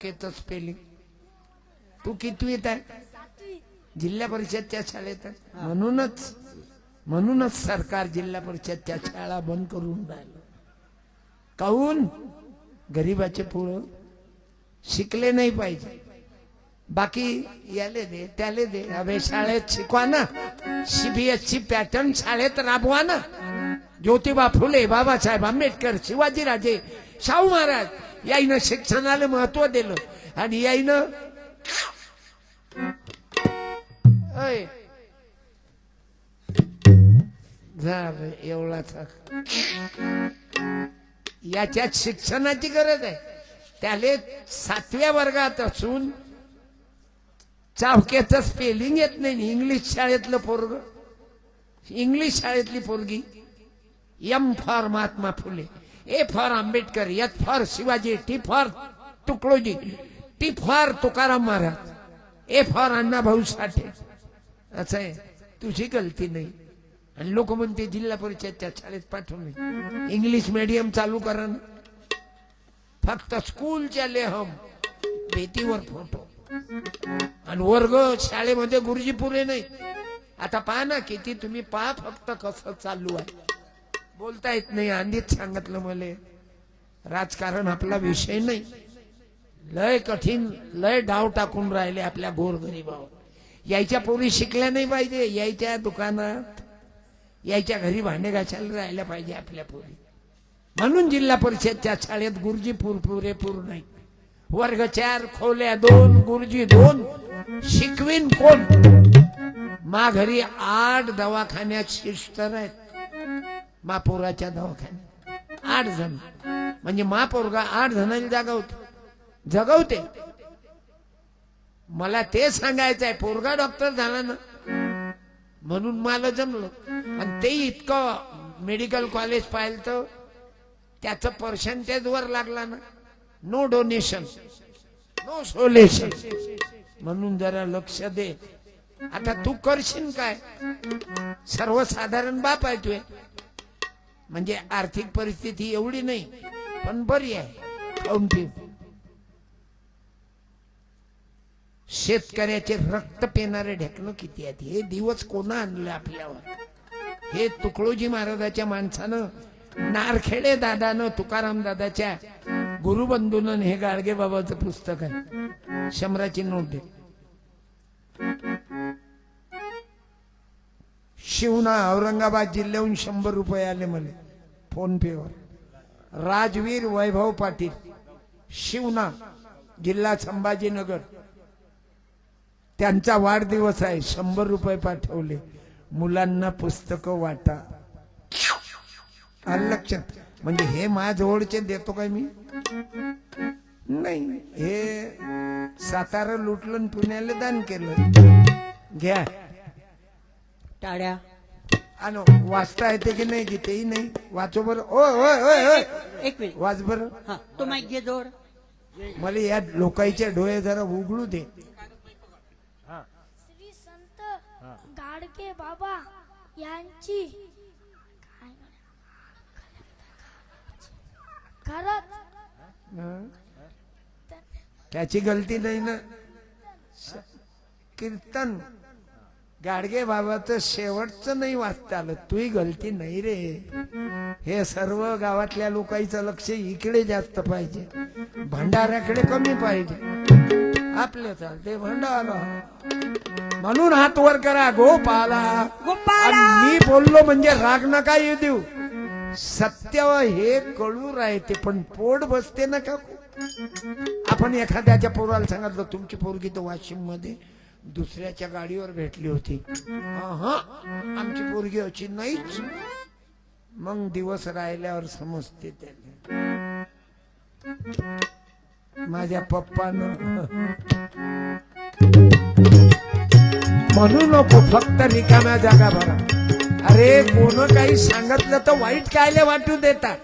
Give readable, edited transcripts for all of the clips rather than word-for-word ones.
केचं spelling. तू कितवीत आहे? जिल्हा परिषदच्या शाळेत. म्हणूनच सरकार जिल्हा परिषदच्या शाळा बंद करून राहिलं. काहून? गरीबाचे पोरं शिकले नाही पाहिजे. बाकी याले दे त्याले दे. अबे शाळेत शिकवा ना, सीबीएसई पॅटर्न शाळेत राबवा ना. ज्योतिबा फुले, बाबासाहेब आंबेडकर, शिवाजीराजे, शाहू महाराज याईनं शिक्षणाला महत्व दिलं आणि याईनं एवढाच याच्यात शिक्षणाची गरज आहे. त्याले 7व्या वर्गात असून चावक्याचं स्पेलिंग येत नाही. इंग्लिश शाळेतलं पोरग, इंग्लिश शाळेतली पोरगी. M for Mahatma Phule, A for Ambedkar, H for Shivaji, T for Tukdoji, T for Tukaram Maharaj, A for Annabhau Sathe. असं आहे. तुझी गलती नाही. आणि लोक म्हणते जिल्हा परिषदच्या शाळेत पाठवणे. इंग्लिश मीडियम चालू करा ना. फक्त स्कूलच्या लेहम भीतीवर फोटो आणि वर्ग शाळेमध्ये गुरुजी पुरे नाही. आता पहा ना किती, तुम्ही पहा फक्त कसं चालू आहे. बोलता येत नाही. आधीच सांगितलं मले राजकारण आपला विषय नाही. लय कठीण, लय डाव टाकून राहिले आपल्या गोरगरीबावर. यायच्या पोरी शिकल्या नाही पाहिजे. यायच्या दुकानात, यायच्या घरी भांडे घासायला राहिल्या पाहिजे आपल्या पोरी. म्हणून जिल्हा परिषदच्या शाळेत गुरुजी पुरेपूर नाही. वर्ग 4, खोल्या 2, गुरुजी 2. शिकवीन कोण? मा घरी 8 दवाखान्यात सिस्टर आहेत. महापोराच्या दवाखान्यात 8 जण. म्हणजे महापोरगा 8 जणांनी जगवते. मला ते सांगायचं आहे. पोरगा डॉक्टर झाला ना म्हणून मला जमलं. आणि ते इतकं मेडिकल कॉलेज पाहिलं तर त्याचं पर्सेंटेज वर लागला ना. No donation, no solution. म्हणून जरा लक्ष दे. आता तू करशील काय? सर्वसाधारण बाप आहे तू. म्हणजे आर्थिक परिस्थिती एवढी नाही पण बरी आहे. खाऊन पिऊ. शेतकऱ्याचे रक्त पेणारे ढेकणं किती आहेत. हे दिवस कोणा आणलं आपल्यावर? हे तुकडोजी महाराजाच्या माणसानं, नारखेडे दादानं, तुकाराम दादाच्या गुरुबंधूनं. हे गाडगे बाबाचं पुस्तक आहे. 100ची नोट दे. शिवना औरंगाबाद जिल्ह्याहून 100 रुपये आले मला फोन पेवर. राजवीर वैभव पाटील, शिवना, जिल्हा संभाजीनगर. त्यांचा वाढदिवस आहे. 100 रुपये पाठवले. मुलांना पुस्तकं वाटा. आलं लक्षात? म्हणजे हे माझ्या जवळचे देतो काय मी? नाही. हे सातारा लुटलं, पुण्याला दान केलं. घ्या टाळ्या. आणि वाचता येते की नाही? गीतेही नाही. वाचो बरं. ओ एक मिनिट वाच बरं. तो माईक घे जोड. मला या लोकांचे डोळे जरा उघडू दे. श्री संत गाडगे बाबा यांची खरंच त्याची गलती नाही ना. कीर्तन गाडगे बाबाचं शेवटचं नाही वाचता आलं. तुही गलती नाही रे. हे सर्व गावातल्या लोकांचं लक्ष इकडे जास्त पाहिजे, भंडाऱ्याकडे कमी पाहिजे. आपले चालते भंडारा. म्हणून हात वर करा. गोपाला. आणि मी बोललो म्हणजे राग नका येऊ देऊ. सत्य हे कळू राहते पण पोट बसते ना का? आपण एखाद्याच्या पोराला सांगितलं तुमची पोरगी तर वाशिम मध्ये दुसऱ्याच्या गाडीवर भेटली होती. आमची पोरगी अशी नाहीच. मग दिवस राहिल्यावर समजते त्याला. माझ्या पप्पानं म्हणू नको फक्त रिकाम्या जागा भरा. अरे कोण काही सांगितलं तर वाईट कायले वाटू देतात.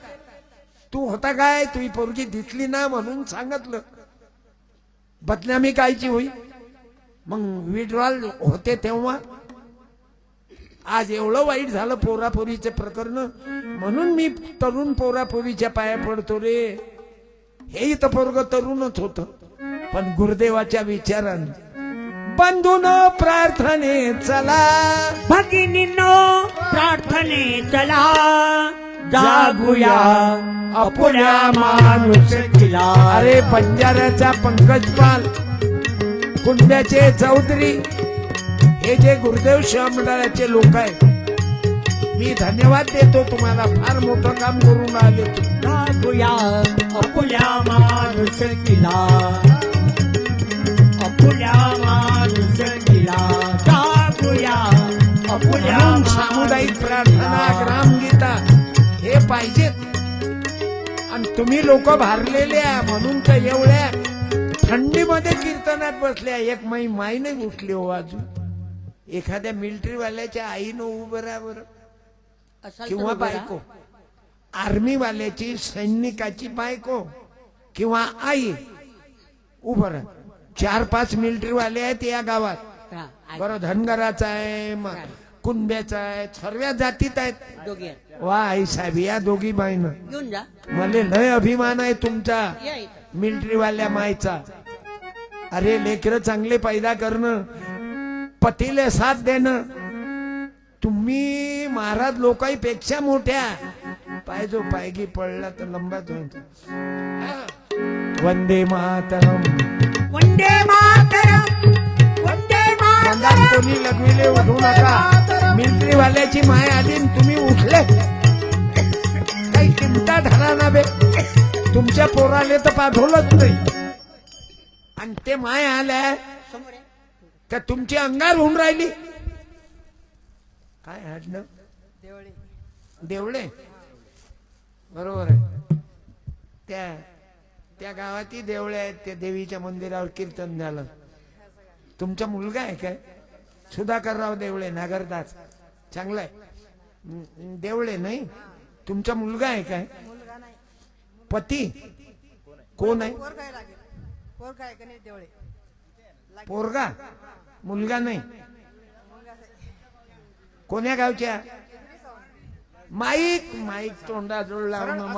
तू होता काय? तुझी पोरगी दिसली ना म्हणून सांगितलं. बदनामी कायची होई? मग विड्रॉल होते तेव्हा. आज एवढं वाईट झालं पोरापोरीचे प्रकरण. म्हणून मी तरुण पोरापोरीच्या पाया पडतो रे. हे इथं पोरग तरुणच होतं. पण गुरुदेवाच्या विचाराने बंधून प्रार्थने चला भगिनींनो प्रार्थने चला जागूया अपुल्या माणुसकीला. अरे बंजाऱ्याचा पंकजपाल, कुंड्याचे चौधरी, हे जे गुरुदेव शिवा मंडळाचे लोक आहेत, मी धन्यवाद देतो तुम्हाला. फार मोठं काम करून आले तुम्ही. जागूया अपुल्या माणुसकीला अपुल्या माणुसकीला जागूया अपुल्या म्हणून सामुदायिक प्रार्थना, ग्रामगीता हे पाहिजेत. आणि तुम्ही लोक भारलेले आहे म्हणून तर एवढ्या थंडीमध्ये कीर्तनात बसल्या. एक माई नाही उठली हो अजून. एखाद्या मिलिटरी वाल्याच्या आईनं उभं राहा बरं, असाल तर किंवा उभं राहा. बायको, आर्मी वाल्याची, सैनिकाची बायको किंवा आई उभं राहा. 4-5 मिलिटरी वाले आहेत या गावात. हा, बरं, धनगराचा आहे, कुंब्याचा आहे, सर्व जातीत आहेत. दोघे आहेत. वा आई साहेब, या दोघी बाईनं घेऊन जा मला लय अभिमान आहे तुमचा या इथं. मिलिटरी वाल्या मायचा. अरे लेकरं चांगले पैदा करणं, पतीले साथ देणं. तुम्ही महाराज लोकांपेक्षा मोठ्या. पायजो पायगी पडला तर लंबाच होतो. वंदे मातरम. वंदे मातरम वंदे मंदार कोणी लगविले, उठू नका. मिलिटरी वाल्याची माय आली आणि तुम्ही उठले. काही चिंता धरा ना बे. तुमच्या पोराले तर पाठवलंच नाही, आणि ते माय आल्या समोर आहे. तर तुमची अंगार होऊन राहिली. काय हाडणं? देवळे. बरोबर आहे. त्या गावातही देवळे आहेत. त्या देवीच्या मंदिरावर कीर्तन झालं. तुमचा मुलगा आहे काय? सुधाकरराव देवळे, नागरदास. चांगलाय. देवळे नाही, तुमचा मुलगा आहे काय? पती कोण आहे? पोरगा, मुलगा नाही. कोण्या गावच्या? माईक तोंडाजवळ लावणं,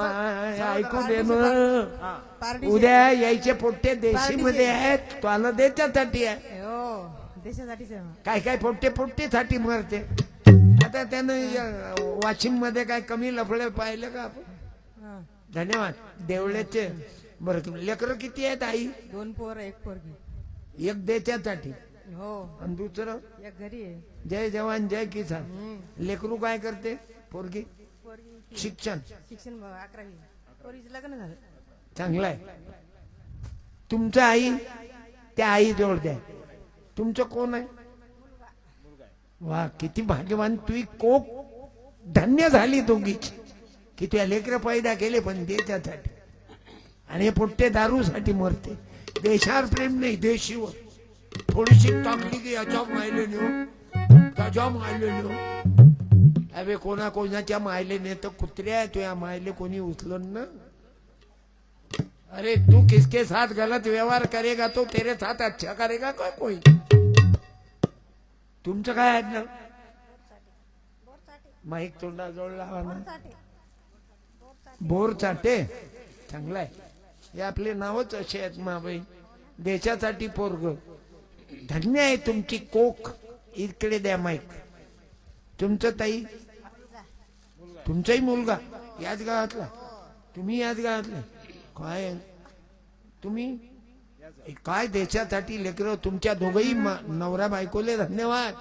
ऐकू दे ना. उद्या यायचे पोट्टे देशी मध्ये आहेत, तो आलं देशासाठी आहे. काय काय पोट्टेसाठी मरते. आता त्यानं वाशिम मध्ये काय कमी लफडे पाहिलं का आपण? धन्यवाद देवळ्याचे. बरं, लेकरं किती आहेत आई? 2 पोरं 1 पोरगी. एक देशासाठी हो, आणि दुसरं एक घरी आहे. जय जवान जय किसान. लेकरू काय करते? पोरगी पोरगी शिक्षण. शिक्षण 11वी. पोरीचं लग्न झालं. चांगलं आहे. तुमचं आई, त्या आई जवळ द्या. तुमचं कोण आहे? वा, किती भाग्यवान. तुझी कोक धन्य झाली दोघीची की तुझ्या लेकरं पैदा केले, पण देशासाठी. आणि हे पोट्टे दारूसाठी मरते. देशावर प्रेम नाही, देशीवर. थोडीशी टाकली की याच्या मायले नेऊ, त्याच्या मायले नेऊ. अबे कोणाच्या मायले ने तर कुत्र्या आहे, तुझ्या मायले कोणी उचलन ना. अरे तू किसके साथ गलत व्यवहार करेगा तो तेरे साथ अच्छा करेगा का कोई? तुमचं काय आहे ना? माईक तोंडाजवळ लावा ना. बोर चाटे. चांगला आहे. हे आपले नावच असे आहेत माबाई. देशासाठी पोरग. धन्य आहे तुमची कोक. इकडे द्या माईक. तुमचं ताई, तुमचाही मुलगा याच गावातला? तुम्ही याच गावातले? काय तुम्ही काय देशासाठी लेकर. तुमच्या दोघही नवरा बायकोले धन्यवाद.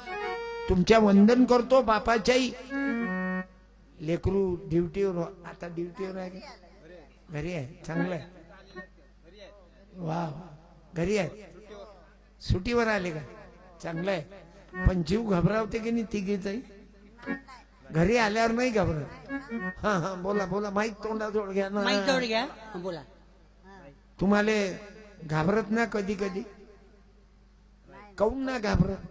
तुमच्या वंदन करतो बापाच्याही. लेकरू ड्युटीवर. आता ड्युटीवर आहे का? घरी आहे. चांगलं आहे. वा, घरी आहे. सुटीवर आले का? चांगलं आहे. पण जीव घबरावते की नाही तिघीचाही? घरी आल्यावर नाही घबरत. हा, बोला. माईक तोंडाजवळ घ्या ना. माईक जवळ घ्या. बोला. तुम्हाला घाबरत ना कधी कधी? काऊन ना घाबरत?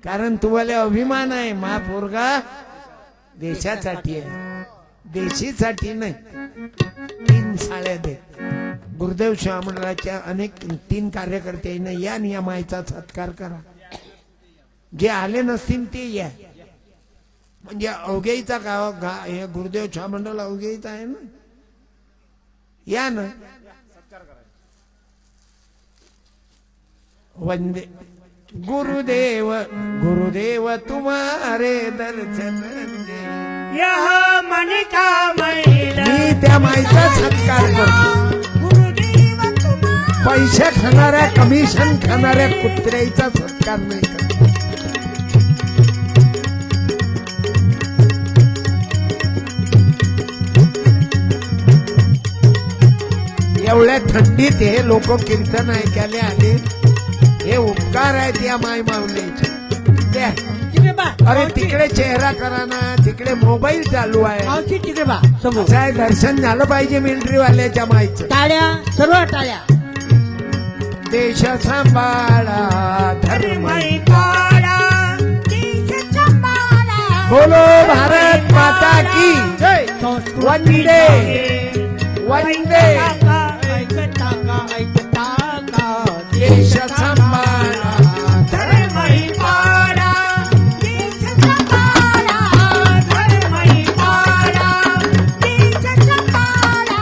कारण तुम्हाला अभिमान आहे. महापोरगा देशासाठी आहे, देशीसाठी नाही. 3 साड्या दे. गुरुदेव शिवा मंडळाच्या अनेक 3 कार्यकर्त्यांना या नियमाचा सत्कार करा. जे आले नसतील ते या. म्हणजे अवघेईचा गाव हे गुरुदेव शिवा मंडळ अवघेईचा आहे ना. या ना. वंदे गुरुदेव गुरुदेव तुम्हारे दर्शन दे. यह मन का मैल मी त्या माईचा सत्कार करतो. गुरुदेव तुम्हा पैसे खाणाऱ्या कमिशन खाणाऱ्या कुत्र्याचा सत्कार नाही करत. एवढ्या थंडीत हे लोक कीर्तन ऐकायला आले. हे उपकार आहेत या माय माऊलीचे. द्या. तिकडे बा अरे तिकडे चेहरा करा ना, तिकडे मोबाईल चालू आहे. मावशी तिकडे बा समोर असं आहे, दर्शन झालं पाहिजे मिलिटरी वाल्याच्या माईचं. टाळ्या सर्व टाळ्या देश सांभाळा धर्म काळा देश सांभाळा बोलो भारत माता की जय. वंदे वंदे ऐकता का देश सांभाळा धर्म काळा देश सांभाळा धर्म काळा देश सांभाळा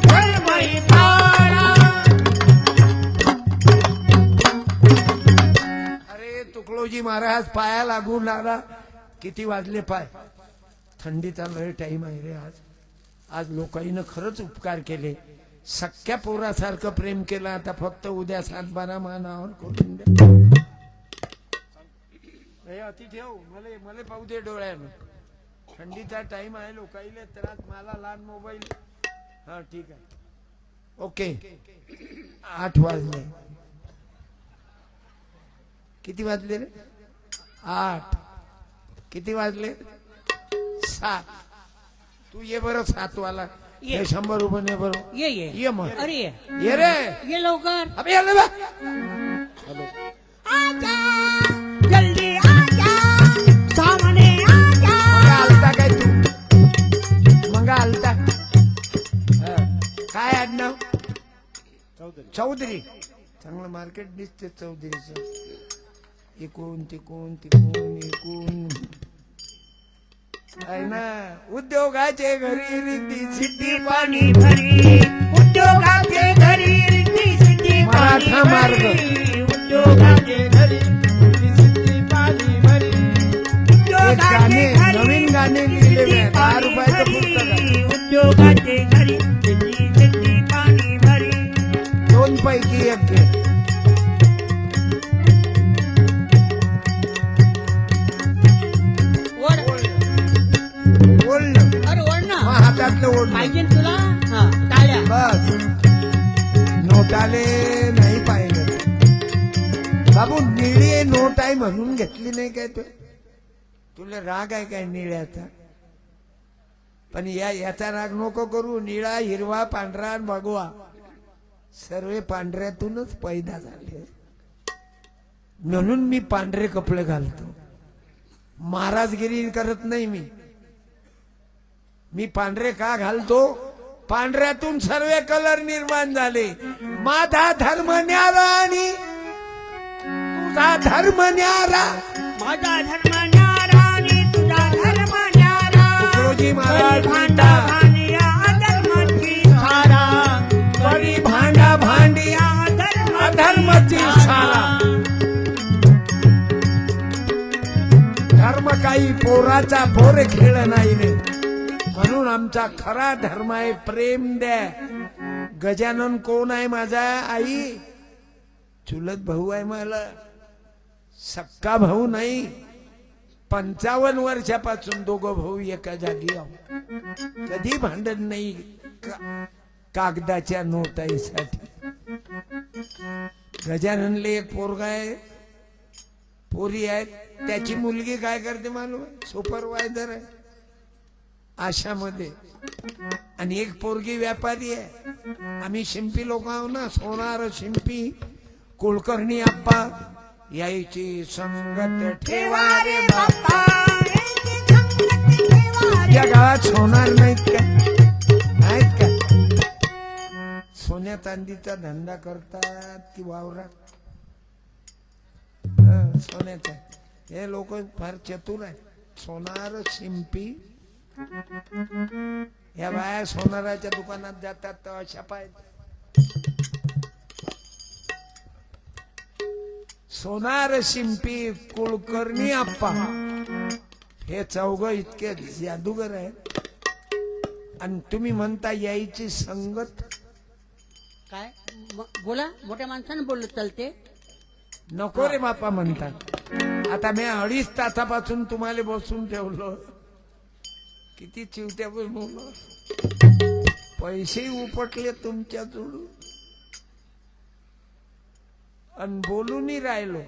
धर्म काळा. अरे तुकडोजी महाराज पाया लागून लागला. किती वाजले पाय. थंडीचा लय टाइम आहे रे आज. आज लोकांनी खरंच उपकार केले. सख्या पोरासारखं प्रेम केलं. आता फक्त उद्या 7-12 मानावर करून द्या. हे अति ठेव. मला पाहू दे डोळ्यानं. थंडीचा टाइम आहे. लोकांना त्रास. मला लहान मोबाईल. हा ठीक आहे. ओके 8 वाजले. किती वाजले रे? 8. किती वाजले? 7. तू ये बरं 7 वाला. ये. हे 100 रुपये ने बरं. ये मग. अरे ये रे. ये लवकर अबे यार बा. आजा जल्दी आजा सामने आजा. मग आलता काय तू? मग आलता. हा. काय आडनाव? चौधरी. चांगलं मार्केट दिसते चौधरीचं. इकून तिकून तिकून इकून आहे ना. उद्योगाचे घरी रिद्धी सिद्धी पाणी भरी उद्योगाचे घरी रिद्धी सिद्धी पाणी मराठा मार्ग. भरी उद्योगाचे घरी रिद्धी सिद्धी पाणी भरी एक गाणे उद्योगाचे घरी नवीन गाणे रिद्धी लिहिलेले सिद्धी आहे. 10 पाणी रुपयाचं भरी. पुस्तक आहे. उद्योगाचे घरी रिद्धी सिद्धी पाणी भरी. 2 पैकी एक घे. वर ओढलं. अरे वर ना मग हातातलं ओढलं. पाहिजे ना तुला हा टाळ्या बस. नोटाले नाही पाहिलं. बाबू निळी नोट आहे म्हणून घेतली नाही काय तू? तुला राग आहे काय निळ्याचा? पण याचा राग नको करू. निळा हिरवा पांढरा आणि भगवा सर्व पांढऱ्यातूनच पैदा झाले. म्हणून मी पांढरे कपडे घालतो. महाराजगिरी करत नाही मी. मी पांढरे का घालतो? पांढऱ्यातून सर्व कलर निर्माण झाले. माझा धर्म न्यारा आणि तुझा धर्म न्यारा. माझा धर्म न्यारा आणि तुझा धर्म न्यारा. तुकडोजी महाराज भांडा भांडिया धर्माची सारा. करी भांडा भांडिया अधर्माची सारा. धर्म काही पोराचा पोर खेळ नाही रे. म्हणून आमचा खरा धर्म आहे प्रेम द्या. गजानन कोण आहे? माझा आई. चुलत भाऊ आहे मला. सक्का भाऊ नाही. 55 वर्षापासून दोघं भाऊ एका जागी आहोत. कधी भांडण नाही कागदाच्या नोटाईसाठी. गजाननले एक पोरगा आहे. पोरी आहेत. त्याची मुलगी काय करते मालूम? सुपरवायझर आहे आशामध्ये. आणि एक पोरगी व्यापारी आहे. आम्ही शिंपी लोक आहो ना. सोनार शिंपी कुलकर्णी आप्पा यायची संगत ठेवा रे बाप्पा. या गावात सोनार नाहीत का? नाहीत का? सोन्या चांदीचा धंदा करतात की वावरात? सोन्याचा. हे लोक फार चतुर आहेत. सोनार शिंपी. या बाया सोनाराच्या दुकानात जातात तर अशा पाय सोनार शिंपी कुलकर्णी आप्पा हे चौघ इतके जादूगर आहेत आणि तुम्ही म्हणता यायची संगत. काय बोला, मोठ्या माणसानं बोललं चालते. नको रे बापा म्हणतात. आता मी 2.5 तासापासून तुम्हाला बसून ठेवलं. किती चिवत्या बोललो. पैसे उपटले तुमच्या जोडून आणि बोलूनही राहिलो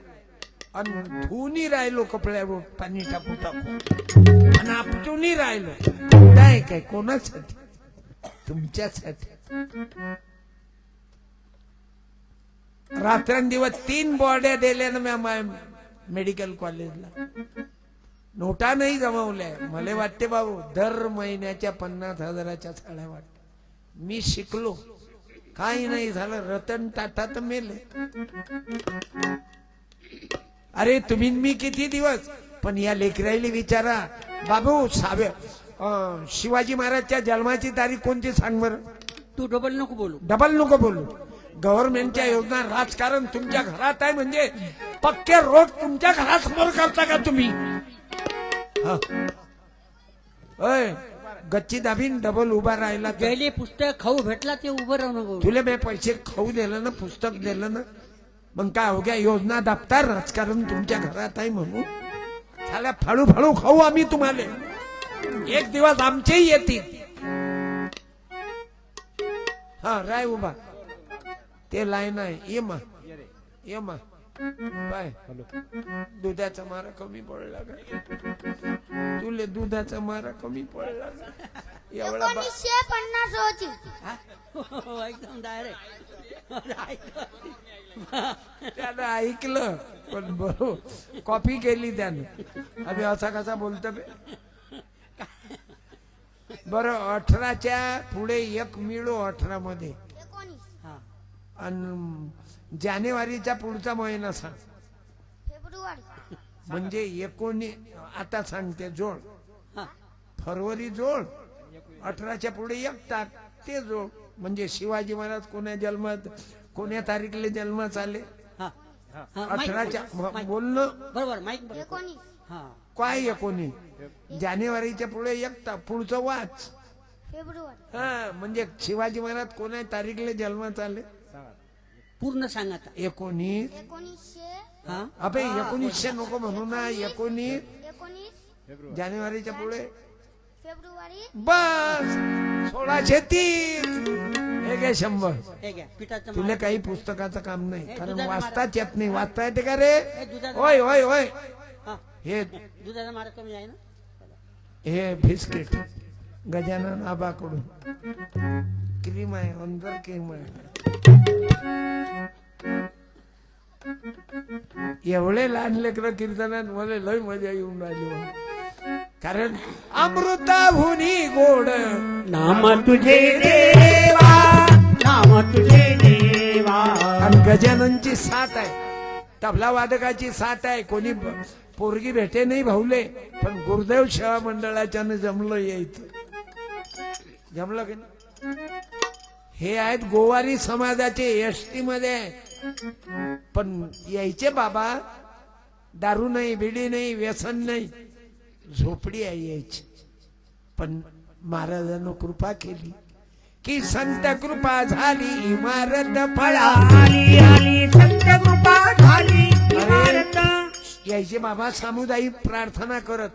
आणि धुवूनही राहिलो कपड्यावर पाणी टाकू टाकू आणि आपटूनही राहिलो. काय काय कोणासाठी? तुमच्यासाठी. रात्रंदिवस 3 बॉड्या दिल्या ना म्या मेडिकल कॉलेजला. नोटा नाही जमवल्या. मला वाटते भाऊ दर महिन्याच्या 50,000च्या साड्या वाटत. मी शिकलो, काही नाही झालं. रतन टाटा तर मेले. अरे तुम्ही मी किती दिवस. पण या लेकराईला विचारा बाबू शिवाजी महाराजच्या जन्माची तारीख कोणती सांग बरं. तू डबल नको बोलू. डबल नको बोलू. गव्हर्नमेंटच्या योजना राजकारण तुमच्या घरात आहे म्हणजे पक्के रोड तुमच्या घरासमोर करता का तुम्ही? गच्ची दाबीन डबल उभा राहिला. गेले पुस्तक खाऊ भेटला ते उभं राहू नको. तुला मी पैसे खाऊ दिलं ना, पुस्तक दिलं ना, मग काय हो गया? योजना दाबता राजकारण तुमच्या घरात आहे म्हणून झाल्या. फाळू फाळू खाऊ आम्ही तुम्हाला. एक दिवस आमचेही येतील. हा राय उभा. ते लाईन आहे. ये मा ये मा बाय. दुधाचा मारा कमी पडला का तुले? दुधाचा मारा कमी पडला का? एवढा 1950 होती. एकदम डायरेक्ट. त्यानं ऐकलं पण बरोबर कॉपी केली त्यानं. अभि असा कसा बोलतो बे. बरं 18च्या पुढे 1 मिळो 18 मध्ये 19 आणि जानेवारीचा पुढचा महिना सांग. फेब्रुवारी म्हणजे 19. आता सांगते जोड. हा. फरवरी जोड. 18च्या पुढे 1 टाक ते जोड. म्हणजे शिवाजी महाराज कोण्या जन्मात कोण्या तारीखले जन्मात आले? हा. हा, माईक 18च्या बोल. बोलणं बरोबर माईक बरोबर. 19 हा. काय 19? जानेवारीच्या पुढे 1 टाक. पुढचं वाच. फेब्रुवारी हा म्हणजे शिवाजी महाराज कोण्या तारीखले जन्मात आले? पूर्ण सांग आता. 19. 1900 हा. अबे 1900 नको म्हणू ना. 19 19 जानेवारीच्या पुढे फेब्रुवारी बस 1630. हे काय 100. हे घ्या पिठाचं तुला मार. काही पुस्तकाचं काम नाही. कारण दुधाचा वाचताच येत नाही. वाचता येते का रे? हे दुधाचा होय होय होय. हा. हे दुधाचा मार कमी आहे ना. हे बिस्किट गजानन आबाकडून क्रीम आहे. अंदर क्रीम आहे. एवढे लहान लेकर कीर्तनात मला लय मजा येऊन राहिली. कारण अमृताहुनी गोड नाम तुझे देवा, नाम तुझे देवा. आणि गजाननची साथ आहे. तबला वादकाची साथ आहे. कोणी पोरगी भेटे नाही भाऊले. पण गुरुदेव सेवा मंडळाच्या जमलं यायचं. जमलं की नाही? हे आहेत गोवारी समाजाचे एसटी मध्ये. पण यायचे बाबा. दारू नाही, बिडी नाही, व्यसन नाही, झोपडी आहे यायची. पण महाराजांनी कृपा केली की संत कृपा झाली इमारत फळा. आली आली संत कृपा झाली इमारत. यायचे बाबा सामुदायिक प्रार्थना करत.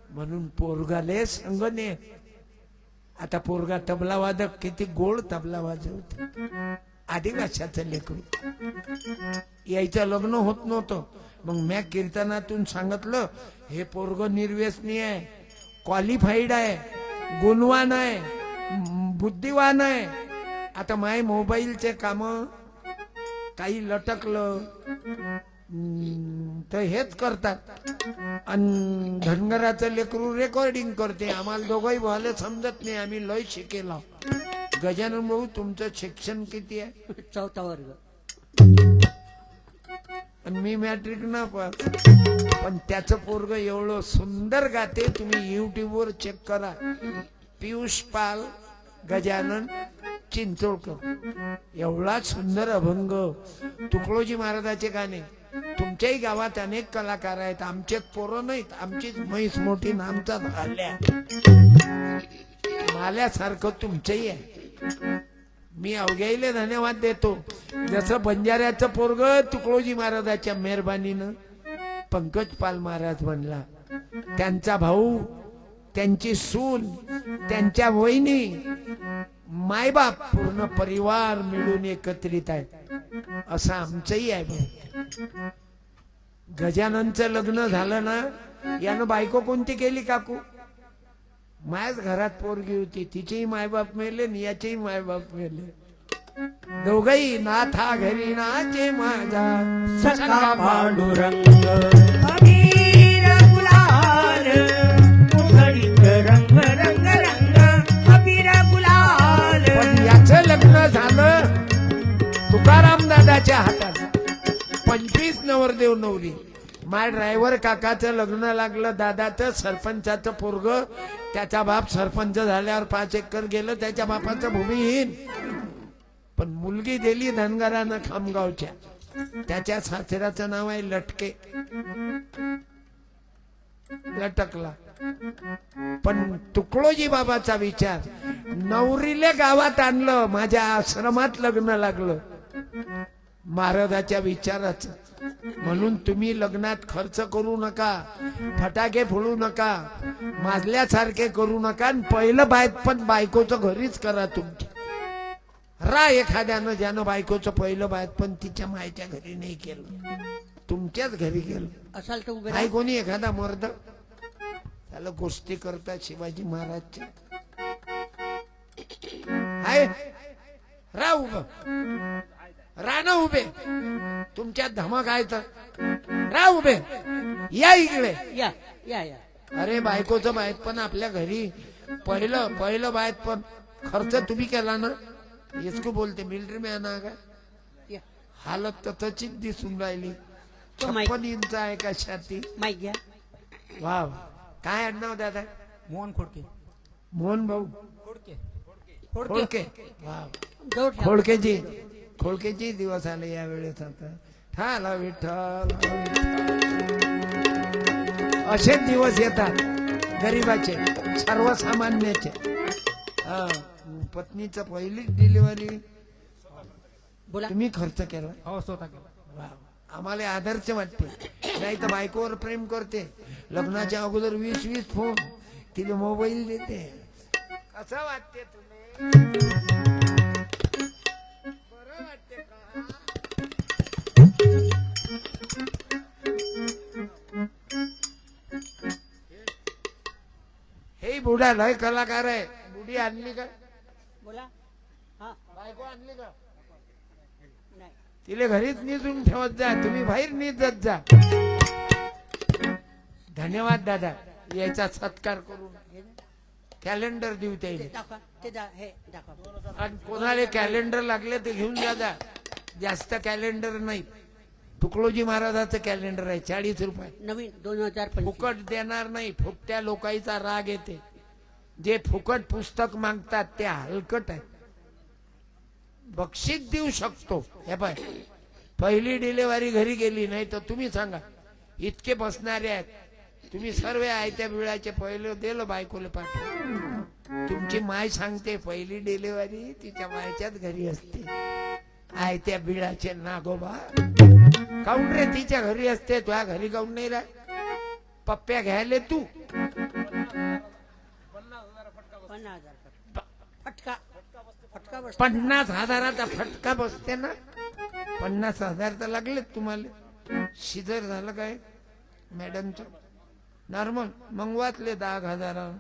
म्हणून पोरगाले संगने. आता पोरगा तबला वादक किती गोड तबला वाजवते. आदिवाशाचं लेकरू. यायचं लग्न होत नव्हतं. मग म्या कीर्तनातून सांगितलं हे पोरग निर्व्यसनी आहे, क्वालिफाईड आहे, गुणवान आहे, बुद्धिवान आहे. आता माय मोबाईलचे काम काही लटकलं तर हेच करतात. आणि धनगराचं लेकरू रेकॉर्डिंग करते. आम्हाला दोघंही भाले समजत नाही. आम्ही लय शिकेला. गजानन भाऊ तुमचं शिक्षण किती आहे? 4था वर्ग. आणि मी मॅट्रिक ना पास. पण त्याचं पोरग एवढं सुंदर गाते. तुम्ही युट्यूबवर चेक करा. पियुष पाल गजानन चिंचोळकर. एवढा सुंदर अभंग. तुकडोजी महाराजाचे गाणे. तुमच्याही गावात अनेक कलाकार आहेत, आमचेच पोरं नाहीत, आमचीच म्हैस मोठी नामचा भाल्या माल्यासारखं तुमचंही आहे. मी अवघ्याईले धन्यवाद देतो. जसं बंजाऱ्याचं पोरग तुकडोजी महाराजाच्या मेहरबानीनं पंकज पाल महाराज बनला, त्यांचा भाऊ, त्यांची सून, त्यांच्या वहिनी, मायबाप, पूर्ण परिवार मिळून एकत्रित आहेत. असं आमचंही आहे बघ. गजाननचं लग्न झालं ना, यानं बायको कोणती केली काकू? माझ्याच घरात पोरगी होती, तिचेही मायबाप मेले आणि याचेही मायबाप मेले. दोघही नाथा घरी नाचे माझा सखा पांडुरंग अबीर गुलाल उधळीत रंग रंग रंग अबीर गुलाल. पण याचं लग्न झालं तुकाराम दादाच्या हातात. 25 नवरदेव नवरी. माय ड्रायव्हर काकाचं लग्न लागलं दादाचं, सरपंचाचं पोरग. त्याचा बाप सरपंच झाल्यावर 5 एकर गेलं, त्याच्या बापाचं भूमिहीन. पण मुलगी दिली धनगरानं खामगावच्या. त्याच्या सासऱ्याचं नाव आहे लटके, लटकला. पण तुकडोजी बाबाचा विचार, नवरीले गावात आणलं, माझ्या आश्रमात लग्न लागलं, महाराजाच्या विचाराचं. म्हणून तुम्ही लग्नात खर्च करू नका, फटाके फोडू नका, माजल्यासारखे करू नका. पहिलं बायपण बायकोचं घरीच करा तुमच्या. एखाद्यानं ज्यानं बायकोचं पहिलं बायपण तिच्या मायच्या घरी नाही केलं, तुमच्याच घरी केलं. असाल तर उभे नाही राहा. कोणी एखादा मर्द त्याला गोष्टी करतात शिवाजी महाराजच्या. आहे रा उभं, राणा उभे, तुमच्यात धमक आहे तर रा उभे, या इकडे या या या. अरे बायकोचं बायतपण आपल्या घरी पहिलं बायतपण खर्च तुम्ही केला ना. इसको बोलते मिलिटरी में आना का. या. हालत तर तशीच दिसून राहिली. तो माईक. 56 इंच आहे का छाती. माईक घ्या. वाव, काय आडनाव दादा? मोहन खोडके. मोहन भाऊ खोडके खोडके. वाव, जवळ ठेवा. खोडकेची दिवस आले या वेळेस. आता ठाला विठ्ठल. असेच दिवस येतात गरीबाचे, सर्वसामान्याचे. पत्नीचं पहिलीच डिलिव्हरी बोला. तुम्ही खर्च केला. हो स्वतः केला. वाव, आम्हाला आदर्श वाटते. नाही तर बायकोवर प्रेम करते, लग्नाच्या अगोदर 20 फोन, तिला मोबाईल देते. कसं वाटते तुला? बरं वाटते का? हे बुडा लय कलाकार आहे. बुडी आणली का? बोला. हा. बायको आणली का? नाही. तिले घरीच निजून ठेवत जा, तुम्ही बाहेर निजत जा. धन्यवाद दादा, याचा सत्कार करून कॅलेंडर देऊ ते त्याला. दाखवा. ते हे दाखवा. आणि कोणाला कॅलेंडर लागले ते घेऊन जा. जास्त कॅलेंडर नाही. तुकडोजी महाराजाचं कॅलेंडर आहे, 40 रुपये. नवीन 2025. फुकट देणार नाही. फुकट्या लोकांचा राग येते. जे फुकट पुस्तक मागतात ते हलकट आहे. बक्षीस देऊ शकतो. हे पाय, पहिली डिलिव्हरी घरी गेली नाही तर तुम्ही सांगा, इतके बसणारे आहेत. तुम्ही सर्व आयत्या बिळाचे पहिलं दिलं बायकोले पाठवून. तुमची माय सांगते पहिली डिलिव्हरी तिच्या मायच्याच घरी असते. आयत्या बिळाचे नागोबा काऊन रे तिच्या घरी असते, तुझ्या घरी काऊन नाही रा? पप्प्या घ्यायले तू 50,000 फटका. फटका बस. 50,000चा फटका बसते ना. 50,000 तर लागलेत तुम्हाला. शिजर झालं काय मॅडमचं? नॉर्मल मग वाचले 10,000.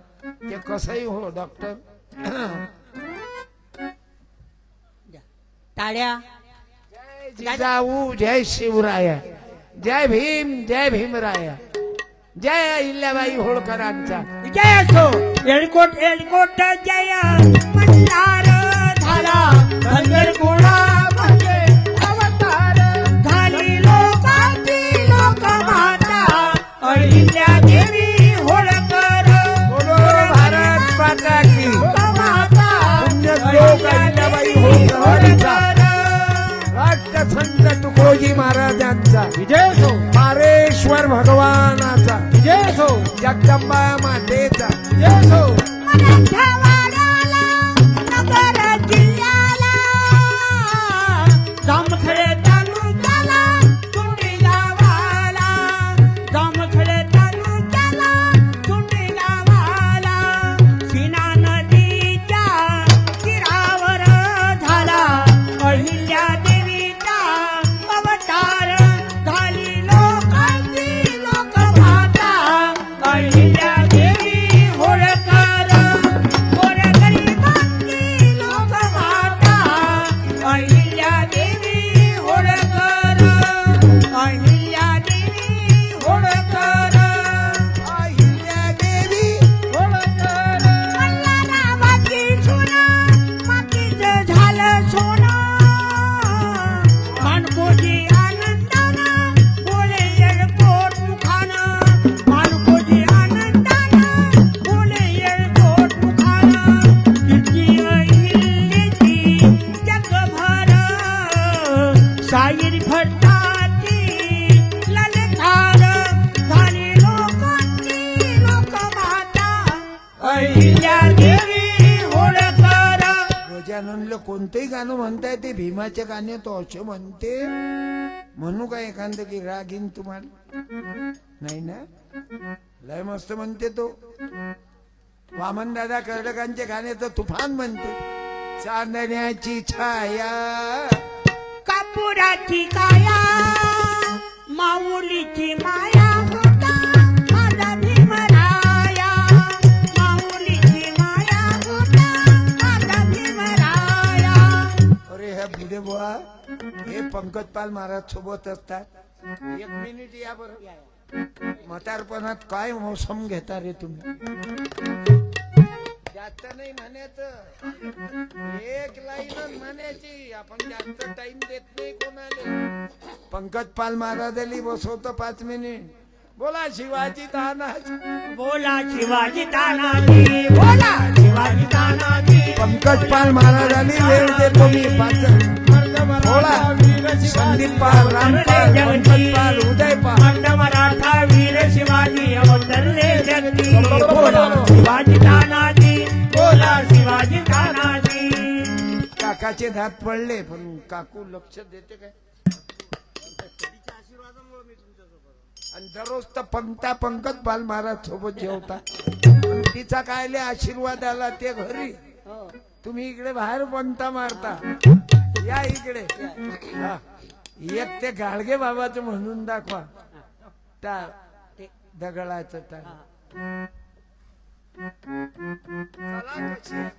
ते कसंही हो डॉक्टर. द्या. टाळ्या. जय जिजाऊ, जय शिवराया, जय भीम, जय भीमराया, जय अहिल्याबाई होळकरांचा जय असो. एळकोट एळकोट जय मंदार झाला धनगर गोळा म्हणजे अवतार झाली लोकांची लोकमाता अहिल्या देवी होळकर. बोलो भारत माता की. लोकमाता पुण्यश्लोक अहिल्याबाई होळकरांचा, राष्ट्रसंत तुकडोजी महाराजांचा, विजय असो, पारेश्वर भगवानाचा, विजय असो, जगदंबा मातेचा, विजय असो. मराठवाड्याला, नगर जिल्ह्याला, जामखेड तालुक्याला, तुंडी गावाला, जामखेड तालुक्याला, तुंडी गावाला, सीना नदीच्या तीरावर झाला अहिल्या देवीचा अवतार, झाली लोकांची लोकमाता अहिल्या देवी होळकर, गोरगरिबांची लोकमाता अहिल्या देवी होळकर, अहिल्या देवी होळकर, अहिल्या देवी होळकर. मल्हाराबाची सोनं मातीचं झालं सोनं, मानकोजी आनंदानं बोले येळकोट मुखानं, मानकोजी आनंदानं बोले येळकोट मुखानं, कीर्ती अहिल्याची जगभर, शाहीर भट्टाची ललकार, झाली लोकांची लोकमाता अहिल्या देवी होळकर. गजाननला कोणतंही गाणं म्हणताय ते भीमाचे गाणे तो असे म्हणते. म्हणू का एखादं की रागीन तुम्हाला? नाही ना, लय मस्त म्हणते तो. वामन दादा कर्डकांचे गाणे तर तुफान म्हणते. चांदण्याची छाया, कापुराची काया, माऊलीची माया होता माझा भीमराया, माऊलीची माया होता माझा भीमराया. अरे ह्या बुढे बुवा हे पंकज पाल महाराज सोबत असतात. एक मिनिट या बरं. म्हातारपणात काय मौसम घेता रे तुम्ही? जास्त नाही म्हणायचं, एक लाईन म्हणायची. आपण जास्त टाइम देत नाही कोणाला. पंकज पाल महाराजांनी बसवतो 5 मिनिट. बोला शिवाजी तानाजी, बोला शिवाजी तानाजी, बोला शिवाजी तानाजी. पंकज पाल महाराजांनी वेळ देतो मी 5. बोला संदीप पाल, रामपाल, पंकज पाल, उदय पाल. खंड मराठा वीर शिवाजी अवतरले जगती, बोला शिवाजी तानाजी, बोला शिवाजी तानाजी. काकाचे दात पडले पण काकू लक्ष देते काय? आणि दररोज तर पंकज पाल महाराज सोबत जेवता. तिचा कायले आशीर्वाद आला ते घरी. तुम्ही इकडे बाहेर पंक्ता मारता. या इकडे. हा. एक ते गाडगे बाबाचं म्हणून दाखवा. टाळ दगडाचं टाळ. चला कशी आहे?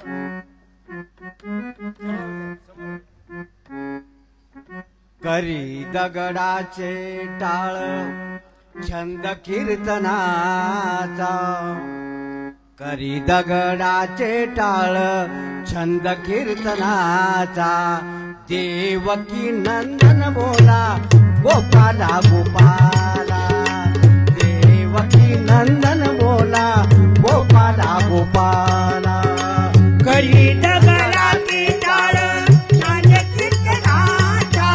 करी दगडाचे टाळ छंद कीर्तनाचा, करी दगडाचे टाळ छंद कीर्तनाचा, देवकी नंदन बोला गोपाला गोपाला, देवकी नंदन बोला गोपाला गोपाला. करी दगडाची टाळ छंद कीर्तनाचा,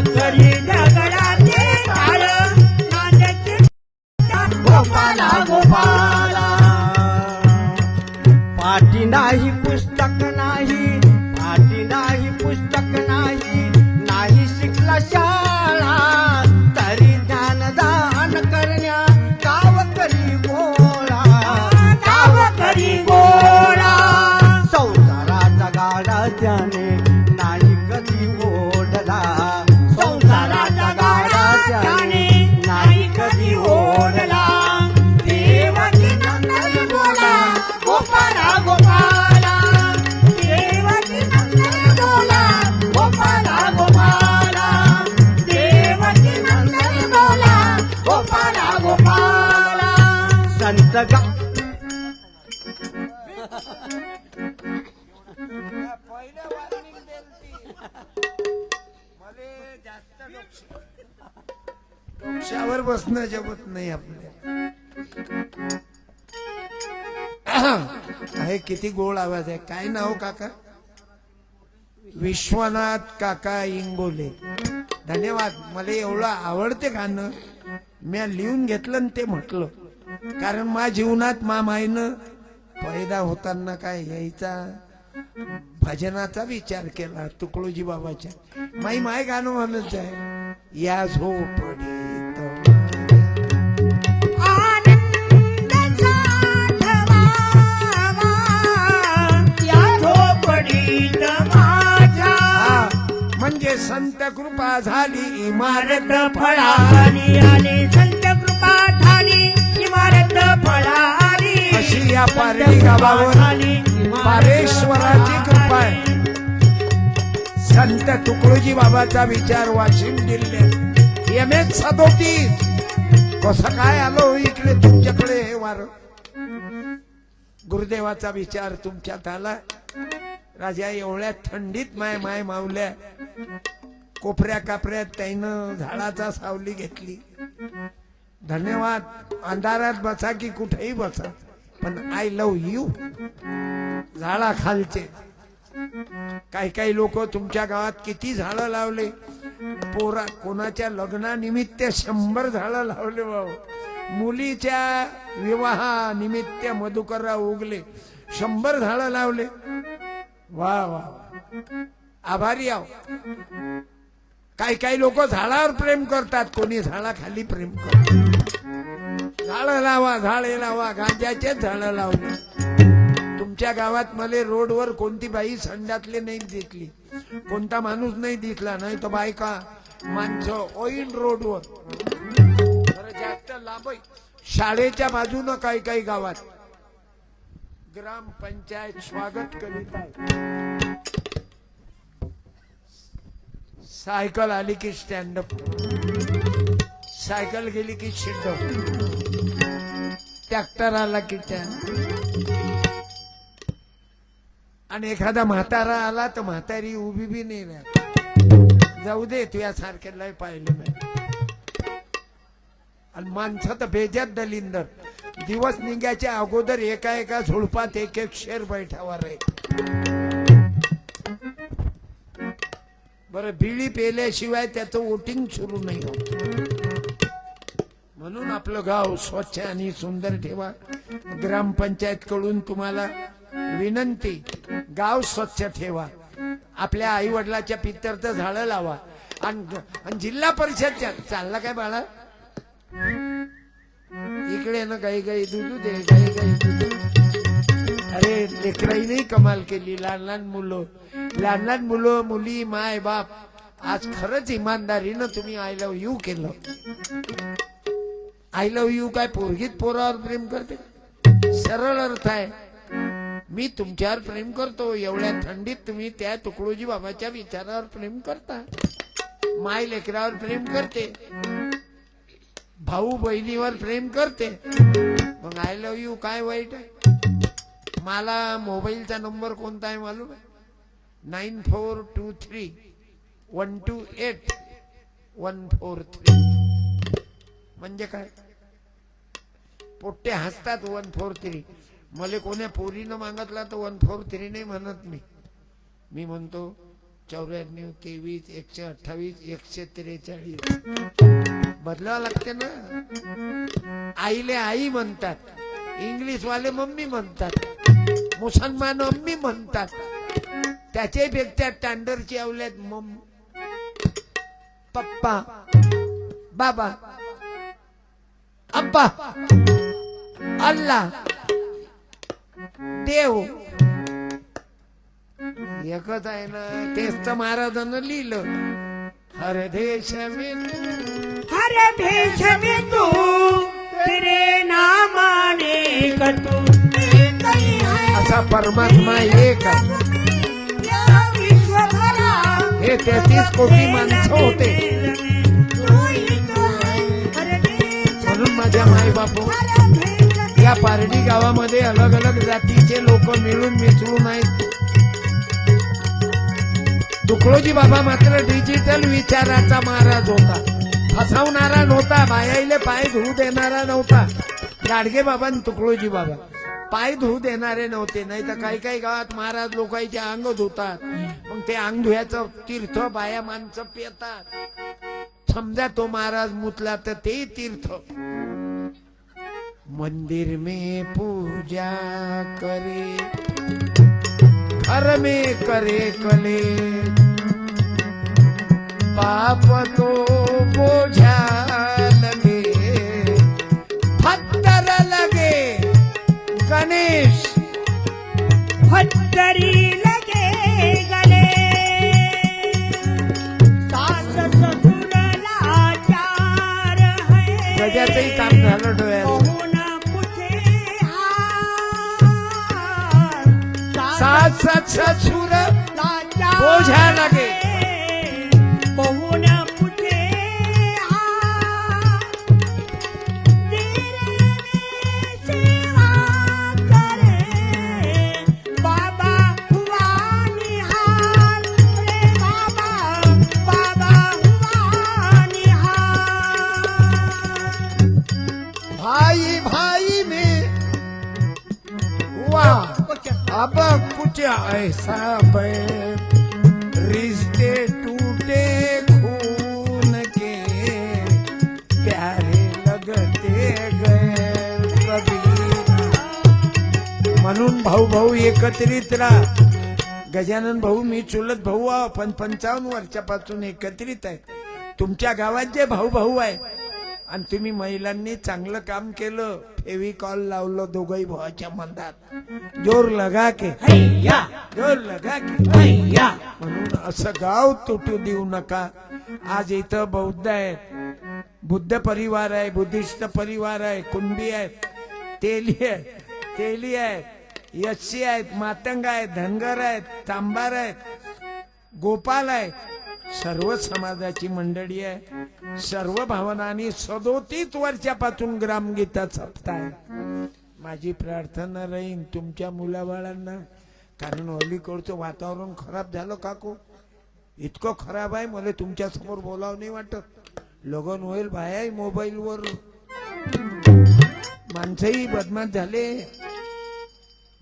करी दगडाची टाळ छंद कीर्तनाचा, गोपाला गोपाला. पाठी नाही पुस्तक नाही, पाठी नाही पुस्तक नाही, नाही शिकला शाळा तरी ज्ञानदान करण्या गाव करी गोळा, गाव करी गोळा. संसाराचा गाडा त्याने नाही कधी ओढला, संसाराचा गाडा त्याने नाही कधी ओढला. देवकी नंदन बोला गोपाला गोपाला, देवकी नंदन बोला गोपाला गोपाला, देवकी नंदन बोला गोपाला गोपाला. संत गा पहिल्या वॉर्निंग देलती. मले जास्त डोक्यावर बसणं जमत नाही आपल्याला. आहे किती गोड आवाज आहे. काय नाव काका? विश्वनाथ काका इंगोले. धन्यवाद. मला एवढं आवडते गाणं, मी लिहून घेतलं आणि ते म्हटलं. कारण माझ्या जीवनात माईनं पैदा होताना काय यायचा भजनाचा विचार केला तुकडोजी बाबाच्या. माय गाणं म्हणत आहे, या झोपडीत या झोपडीत माझ्या म्हणजे संत कृपा झाली इमारत फळाली आली. संत कृपा झाली इमारत फळाली. अशी या पारडी गावावर पारेश्वराची कृपा आहे. संत तुकडोजी बाबाचा विचार वाशिम जिल्ह्यात MS 37 कसं काय आलो इकडे तुमच्याकडे हे वार. गुरुदेवाचा विचार तुमच्यात आला. राजा एवढ्या थंडीत माय मावल्या कोपऱ्या कापऱ्यात त्यानं झाडाचा सावली घेतली. धन्यवाद. अंधारात बसा की कुठेही बसा, पण आय लव्ह यू. झाडा खालचे काही लोक तुमच्या गावात किती झाडं लावले. पोरा कोणाच्या लग्नानिमित्त 100 झाडं लावले. मुलीच्या विवाहानिमित्त मधुकरराव उगले 100 झाडं लावले. वा वा आभारी आहो. काही लोक झाडावर प्रेम करतात, कोणी झाडाखाली प्रेम करतात. झाडं लावा, झाडे लावा. गांजाचेच झाडं लावले. तुमच्या गावात मला रोडवर कोणती बाई संडातले नाही दिसली, कोणता माणूस नाही दिसला. नाही तर बायका माणसं ओईन रोडवर. जास्त लांब शाळेच्या बाजूनं काही गावात ग्रामपंचायत स्वागत करीत आहे. सायकल आली की स्टँडअप, सायकल गेली की शिटअप, ट्रॅक्टर आला की आणि एखादा म्हातारा आला तर म्हातारी उभी बी नाही राहत. जाऊ दे तुझ्या सारख्याला पाहिलं नाही. आणि माणसं तर बेजात दलिंदर. दिवस निघायच्या अगोदर एका झुडपात एक शेर बैठावर आहे. बरं बिडी पेल्याशिवाय त्याचं वोटिंग सुरू नाही होत. म्हणून आपलं गाव स्वच्छ आणि सुंदर ठेवा. ग्रामपंचायत कडून तुम्हाला विनंती, गाव स्वच्छ ठेवा. आपल्या आई वडिलाच्या पितरचं झाडं लावा. आणि जिल्हा परिषदच्या चालला काय बाळा इकडे ना गाई दुधू दे, गाई दुधू. अरे लेकराई नाही कमाल केली. लहान मुलं मुली माय बाप आज खरंच इमानदारीनं तुम्ही आय लव्ह यू केलं. आय लव्ह यू काय पोरगीत पोरावर प्रेम करते? सरळ अर्थ आहे, मी तुमच्यावर प्रेम करतो. एवढ्या थंडीत तुम्ही त्या तुकडोजी बाबाच्या विचारावर प्रेम करता. माय लेकरावर प्रेम करते, भाऊ बहिणीवर प्रेम करते. मग आय लव्ह यू काय वाईट आहे? मला मोबाईलचा नंबर कोणता आहे मालूम आहे? 9423128143. म्हणजे काय? पोट्टे हसतात 143. मला कोण्या पोरीनं मागितला तर 143 नाही म्हणत मी म्हणतो 94 23 128 143. बदलावं लागते ना. आईले आई म्हणतात, इंग्लिश वाले मम्मी म्हणतात, मुसलमान मम्मी म्हणतात. त्याचे पेक्षा स्टँडर्डची अवल्यात पप्पा बाबा अब्बा अल्लाह देव एकच आहे ना. तेच तर महाराजांना लिहिलं, हर देश में तू तेरे नामाने कटू. असा परमात्मा एक आहे. हे 33 कोटी माणसं होते. म्हणून माझ्या माय बापू या पारडी गावामध्ये अलग अलग जातीचे लोक मिळून मिसळून आहेत. तुकडोजी बाबा मात्र डिजिटल विचाराचा महाराज होता. फसवणारा नव्हता, बायाईले पाय धुवू देणारा नव्हता. गाडगे बाबा आणि तुकडोजी बाबा पाय धुवू देणारे नव्हते. नाही तर काही काही गावात महाराज लोकांचे अंग धुतात. मग ते अंग धुयाचं तीर्थ बाया माणसं पितात. समजा तो महाराज मुतला तर ते तीर्थ. मंदिर में पूजा करे, घर में करे कले, पाप तो बोझा लगे, पत्थर लगे गणेश, फत्तरी लगे गले, सास ससुर लाचार है, गजाचंही काम झालं डोळ्यात. कहून पूछे हाल, सास ससुर लाचार बोझा लगे. कहून पूछे हाल, तेरे सेवा करे, बाबा हुआ निहाल रे बाबा, बाबा हुआ निहाल. भाई भाई में हुआ अब कुछ ऐसा पे रिश्ते टूटे खून के, प्यारे लगते गए कभी. म्हणून भाऊ भाऊ एकत्रित राहा. गजानन भाऊ मी चुलत भाऊ आहो, पण 55 वर्षापासून एकत्रित आहे. तुमच्या गावात जे भाऊ भाऊ आहे आणि तुम्ही महिलांनी चांगलं काम केलं. फेविकॉल लावलं दोघही भावाच्या मंदात. जोर लगा के हैया जोर लगा के. हैया. म्हणून असं गाव तुटू देऊ नका. आज इथं बौद्ध आहेत, बुद्ध परिवार आहे, बुद्धिस्ट परिवार आहे, कुणबी आहेत, तेली आहेत, यशी आहेत, मातंग आहेत, धनगर आहेत, तांबार आहेत, गोपाल आहे. सर्व समाजाची मंडळी आहे. सर्व भावनांनी 37 वर्षापासून ग्रामगीता जपताय. माझी प्रार्थना राहीन तुमच्या मुलाबाळांना. कारण अलीकडचं वातावरण खराब झालं काकू, इतकं खराब आहे मला तुमच्या समोर बोलावं नाही वाटत. लग्न होईल बाया मोबाईलवर, माणसंही बदमाश झाले,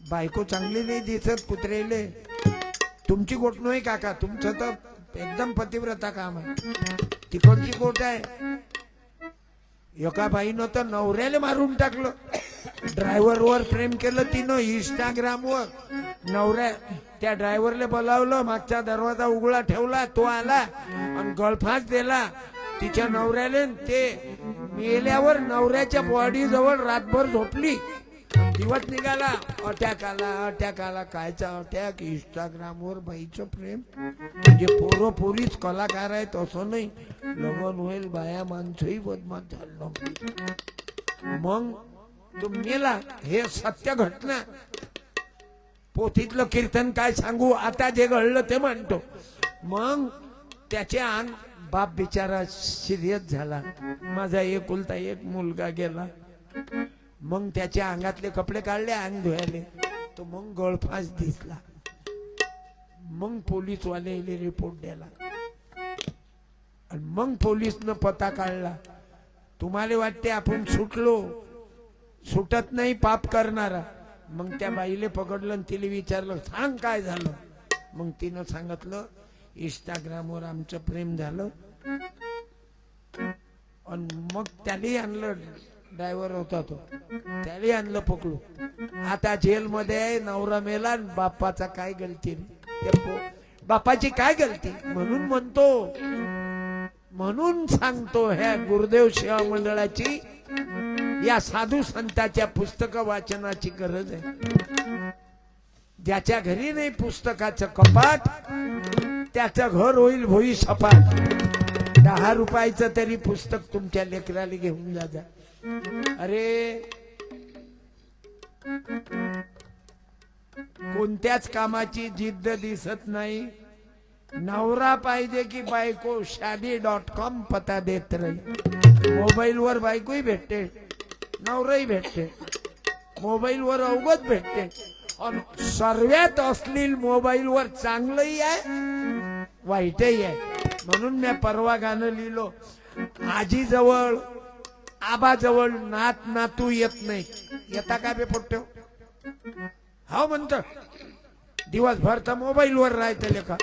बायको चांगली नाही दिसत कुत्रेले. तुमची गोट नाही काका, तुमचं तर एकदम पतिव्रता काम आहे. तिकडची गोट आहे. एका बाईनं तर नवऱ्याला मारून टाकलं. ड्रायव्हरवर प्रेम केलं तिनं इंस्टाग्रामवर. नवऱ्या त्या ड्रायव्हरला बोलावलं, मागचा दरवाजा उघडा ठेवला, तो आला आणि गळफास दिला तिच्या नवऱ्याला. ते मेल्यावर नवऱ्याच्या बॉडी जवळ रातभर झोपली. दिवस निघाला, अटॅक आला. कायचा अटॅक? इंस्टाग्रामवर बाईचं प्रेम. म्हणजे पोरं पोरीच कलाकार आहेत असं नाही. लग्न होईल बाया माणसंही बदमाश झालं. मग तो मेला. हे सत्य घटना. पोथीतलं कीर्तन काय सांगू, आता जे घडलं ते म्हणतो. मग त्याचे अंग बाप बिचारा सिरियस झाला. माझा एकुलता एक मुलगा गेला. मग त्याच्या अंगातले कपडे काढले अंग धुवायले, तो मग गळफास दिसला. मग पोलीसवाले रिपोर्ट द्याला आणि मग पोलीसनं पता काढला. तुम्हाला वाटते आपण सुटलो, सुटत नाही पाप करणारा. मग त्या बाईले पकडलं आणि तिला विचारलं सांग काय झालं. मग तिनं सांगितलं इंस्टाग्रामवर आमचं प्रेम झालं. आणि मग त्याला आणलं, ड्रायव्हर होता तो, त्याला आणलं पकडू. आता जेलमध्ये आहे. नवरा मेला आणि बापाचा काय गलती रे, बापाची काय गलती. म्हणून म्हणतो, म्हणून सांगतो ह्या गुरुदेव सेवा मंडळाची, या साधू संतांच्या पुस्तक वाचनाची गरज आहे. ज्याच्या घरी नाही पुस्तकाचं कपाट त्याचं घर होईल भोई सपाट. 10 रुपयाचं तरी पुस्तक तुमच्या लेकराला घेऊन जा. अरे कोणत्याच कामाची जिद्द दिसत नाही. नवरा पाहिजे की बायको शादी.com पता देत राही. मोबाईलवर बायकोही भेटते, नवराही भेटते, मोबाईलवर अवगत भेटते. आणि सर्वात अश्लील मोबाईलवर चांगलंही आहे वाईटही आहे. म्हणून मी परवा गाणं लिहिलो, आजी जवळ आबा जवळ नात नातू येत नाही. येता काय बे पोट्टे, हा म्हणत दिवसभर तर मोबाईलवर राहते लेखा.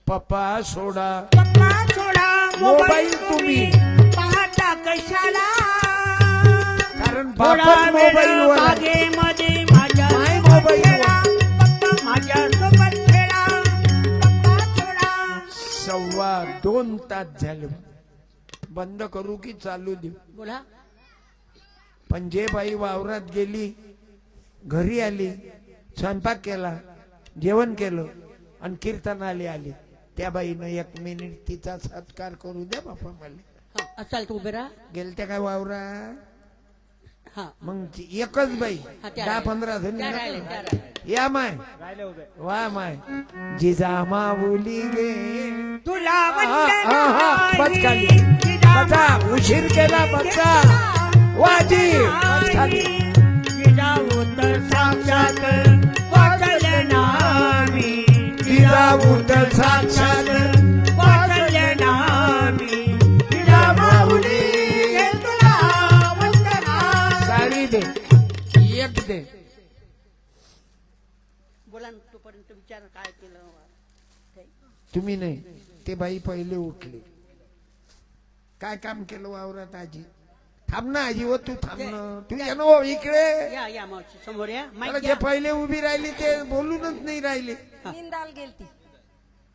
पप्पा सोडा पप्पा सोडा मोबाईल तुम्ही. पाहता कशाला कारण थोडा बापच वेळ मोबाईलवर आहे. बागेमध्ये माझ्या नाही सोबत मोबाईलवर. खेळा. पप्पा माझ्या सोबत खेळा. पप्पा सोडा 2.25 तास झाले. बंद करू की चालू देऊ? बोला. पण जे बाई वावरात गेली, घरी आली, स्वयंपाक केला, जेवण केलं आणि कीर्तनाला आली, त्या बाईनं 1 मिनिट तिचा सत्कार करू द्या बापा मला. हा चाल तू उभे राहा. गेलत्या काय वावरा? हा मग ती एकच बाई हा, त्या 10-15 जणी त्या राहिले, त्या राहिले. या माय वा माय जिजा माऊली गे. तुला बस खाली बचा, उशीर केला बचा. वाजी बस खाली. जिजाऊत साक्षात वाचलं नामी. जिजाऊत साक्षात वाचलं नामी. जिजा माऊली हे तुला वंदना. साडी दे, एक दे. बोला ना, तोपर्यंत विचार काय केलं. तुम्ही नाही, ते बाई पहिले उठले. काय काम केलं वावरात आजी? थांब ना आजी, हो तू थांब ना. तू ये ना हो इकडे. या या मावशी समोर या. मला माहिती जे पहिले उभी राहिली ते बोलूनच नाही राहिले. निंदाल गेलती.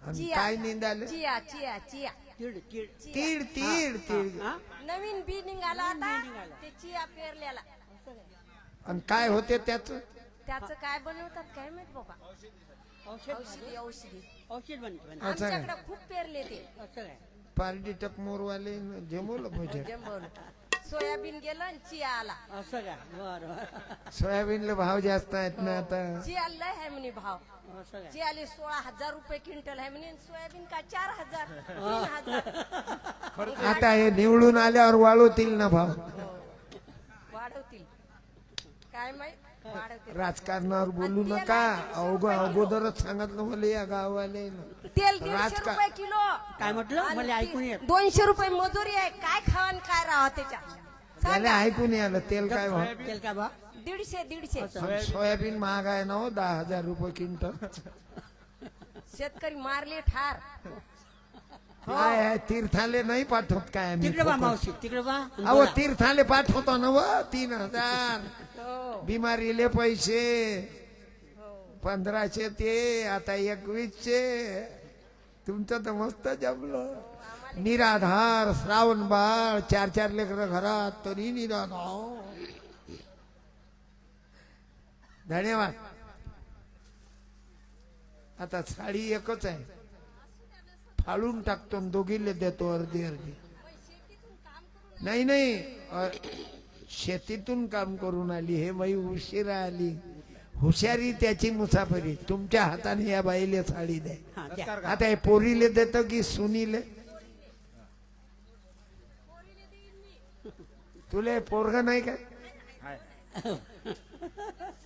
आणि काय निंदाले? चिया चिया चिया तीड तीड. तीड तीड तीड. हा? नवीन बी निघाला आता ते चिया पेरलेला. आणि काय होते त्याच? त्याचं काय बनवतात काय माहित बाबा. औषध औषधी औषधी औषध बनते असं काय? आमच्याकडे खूप पेरले ते. असं काय. पारडी टकमोरवाले जमवलं भोजन. जमवलं. सोयाबीन गेलं आणि चिया आला. असं काय. बरं सोयाबीनला भाव जास्त आहेत ना आता. चिया लय आहे म्हणे भाव. असं काय. चियाले 16,000 रुपये क्विंटल आहे म्हणे. सोयाबीन का 4,000 3,000 आता हे निवडून आल्यावर वाढवतील ना भाव. वाढवतील काय माहित. वाढवतील. राजकारणावर बोलू नका. अगोदरच सांगितलं मला या गाववाले. तेल 150 राजकारण. रुपये किलो. काय म्हटलं मला ऐकून येत. 200 रुपये मजुरी आहे. काय खावा आणि काय राहा त्याच्या. त्याला ऐकून आलं तेल काय भाव. तेल का बा. 150 सोयाबीन महाग आहे ना हो, 10,000 रुपये क्विंटल. शेतकरी मारले ठार. काय आहे, तीर्थाले नाही पाठवत काय आम्ही? तिकडे बा मावशी तिकडे बा. अहो तीर्थाले पाठवतो ना व 3,000. हो. बिमारीले पैसे 1500 ते आता 2100. तुमचं तर मस्त जमलं. निराधार श्रावण बाळ 4 लेकरं घरात तरी निराधार. धन्यवाद. आता साडी एकच आहे, फाळून टाकतो आणि दोघीले देतो अर्धी अर्धी. नाही नाही, शेतीतून काम करून आली हे बाई, उशिरा आली. हुशारी त्याची मुसाफरी. तुमच्या हाताने या बाईले साडी द्या. हा द्या. आता हे पोरीले देत की सुनीले? तुले पोरग नाही काय?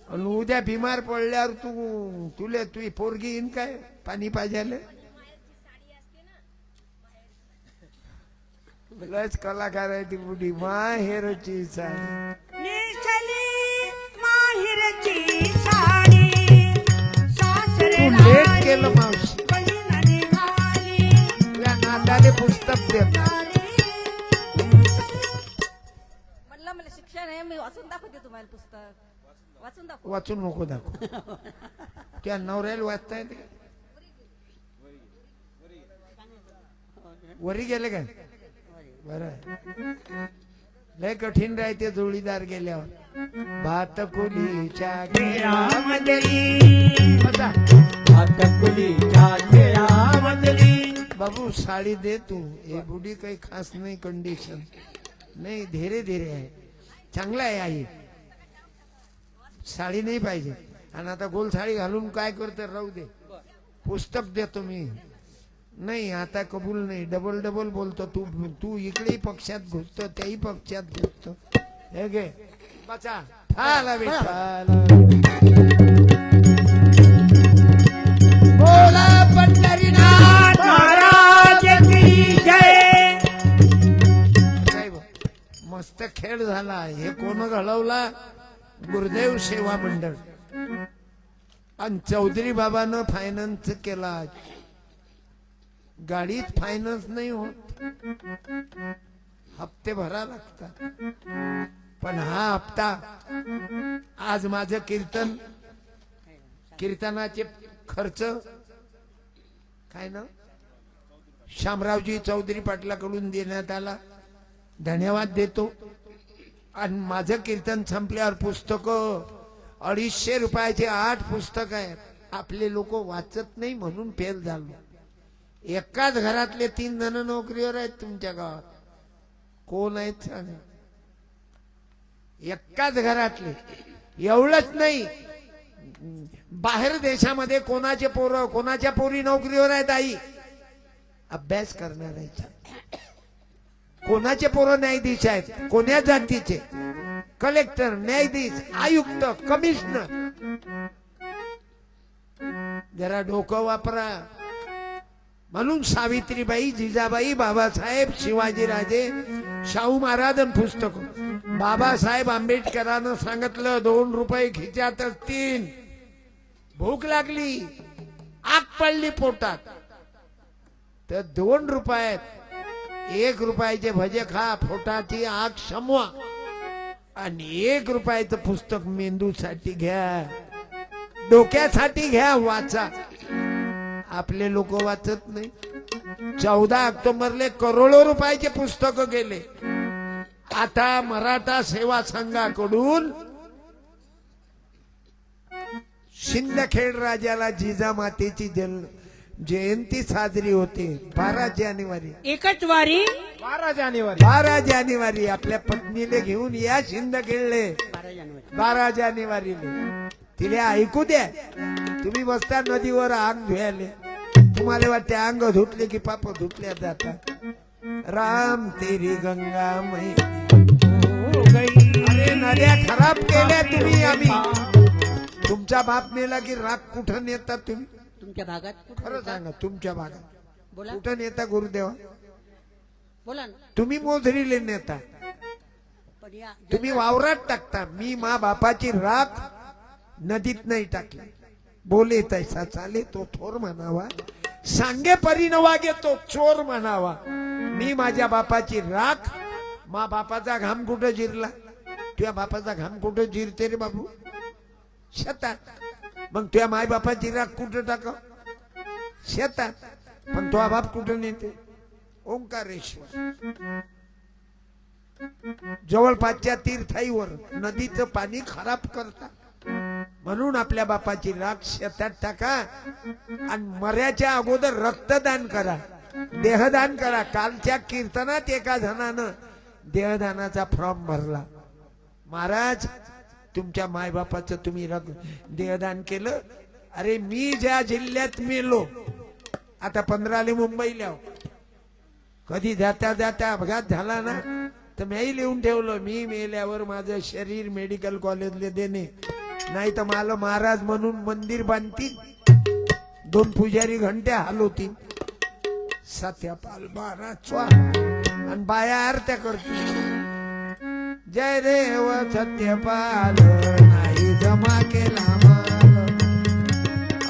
आणि उद्या बिमार पडल्यावर तुले तुझी पोरगी येईन काय पाणी पाहिजे? लयच कलाकार आहे ती बुढी. माहेरची साडी नेसली माहेरची साडी. सासरे तू लेट केलं मावशी. बहीण निघाली. तुझ्या नाताले पुस्तक देत. म्हणलं मला शिक्षण आहे. मी वाचून दाखवते तुम्हाला पुस्तक. वाचून दाखव. वाचून नको दाखव. त्या नवऱ्याला वाचता येते? वरी गेले काय? बरं. लय कठीण राहते जोडीदार गेल्यावर. भात कुलीच्या खेळामधली. बसा. हातकुलीच्या खेळामधली. बाबू साडी दे तू. हे बुढी काही खास नाही कंडिशन. नाही धीरे धीरे आहे. चांगला आहे आई. साडी नाही पाहिजे. आणि आता गोल साडी घालून काय करते राहू दे. पुस्तक देतो मी. नाही आता कबूल नाही. डबल डबल बोलतो. तू इकडेही पक्षात घुसतो त्याही पक्षात घुसतो. हे घे बचा. ठाला विठ्ठल. बोला पंढरीनाथ महाराज की जय. काय बा, मस्त खेळ झाला. हे कोण घडवला? गुरुदेव सेवा मंडळ आणि चौधरी बाबानं फायनान्स केला. गाडीत फायनान्स नाही होत, हप्ते भरा लागतात. पण हा हप्ता आज माझं कीर्तनाचे खर्च काय ना शामरावजी चौधरी पाटलाकडून देण्यात आला. धन्यवाद देतो. आणि माझं कीर्तन संपल्यावर पुस्तक 250 रुपयाचे 8 पुस्तक आहेत. आपले लोक वाचत नाही म्हणून फेल झालो. एकाच घरातले 3 जण नोकरीवर आहेत तुमच्या गावात. कोण आहेत सांगा? एकाच घरातले. एवढंच नाही, बाहेर देशामध्ये कोणाचे पोरं कोणाच्या पोरी नोकरीवर आहेत. आई अभ्यास करणार आहे. कोणाचे पोरं न्यायाधीश आहेत, कोण्या जातीचे, कलेक्टर, न्यायाधीश, आयुक्त, कमिशनर. जरा डोकं वापरा. म्हणून सावित्रीबाई, जिजाबाई, बाबासाहेब, शिवाजीराजे, शाहू महाराज पुस्तक. बाबासाहेब आंबेडकरांना सांगितलं 2 रुपये खिच्यात 3. भूक लागली, आग पडली पोटात, तर 2 रुपयात 1 रुपयाचे भजे खा, पोटाची आग शमवा. आणि 1 रुपयाचं पुस्तक मेंदूसाठी घ्या, डोक्यासाठी घ्या, वाचा. आपले लोक वाचत नाही. 14 ऑक्टोबरले करोडो रुपयाचे पुस्तक गेले. आता मराठा सेवा संघाकडून शिंदखेड राजाला जिजामातेची जयंती साजरी होते 12 जानेवारी. एकच वारी 12 जानेवारी आपल्या पत्नीले घेऊन या शिंदखेडले. 12 जानेवारी 12 जानेवारीले तिला ऐकू द्या. तुम्ही बसता नदीवर अंग धुयाले, तुम्हाला वाटते अंग धुतले की पाप धुतल्या जातात. राम तेरी गंगा अरे नद्या खराब केल्या तुम्ही. आम्ही तुमचा बाप मेला की राग कुठं नेतात तुम्ही? तुमच्या भागात खरं सांगा, तुमच्या भागात बोला कुठं नेता गुरुदेवा? बोला ना. तुम्ही मोजरीले नेता, पण या तुम्ही वावरात टाकता. मी मा बापाची राख नदीत नाही टाकली. बोले तैसा चाले तो थोर म्हणावा, सांगे परी न वागे तो चोर म्हणावा. मी माझ्या बापाची राख, मा बापाचा घाम कुठं जिरला? तुझ्या बापाचा घाम कुठं जिरते रे बाबू? शेतात. मग तुझ्या माय बापाची राख कुठं टाक? शेतात. पण तुझा बाप कुठं नेते? ओंकारेश्वर. जवळपासच्या तीर्थाईवर नदीचं पाणी खराब करतात. म्हणून आपल्या बापाची राख शेतात टाका आणि मर्याच्या अगोदर रक्तदान करा, देहदान करा. कालच्या कीर्तनात एका जणानं देहदानाचा फॉर्म भरला. महाराज तुमच्या मायबापाचं तुम्ही देहदान केलं. अरे मी ज्या जिल्ह्यात मेलो, आता 15 मुंबईला, कधी जाता जाता अपघात झाला ना तर मी लिहून ठेवलं, मी मेल्यावर माझं शरीर मेडिकल कॉलेजला देणे, नाही तर मला महाराज म्हणून मंदिर बांधतील, 2 पुजारी घंट्या हलवतील, सत्यपाल महाराज आणि बाया आरत्या करतील. जय देव सत्यपाल नाही जमा केला माल,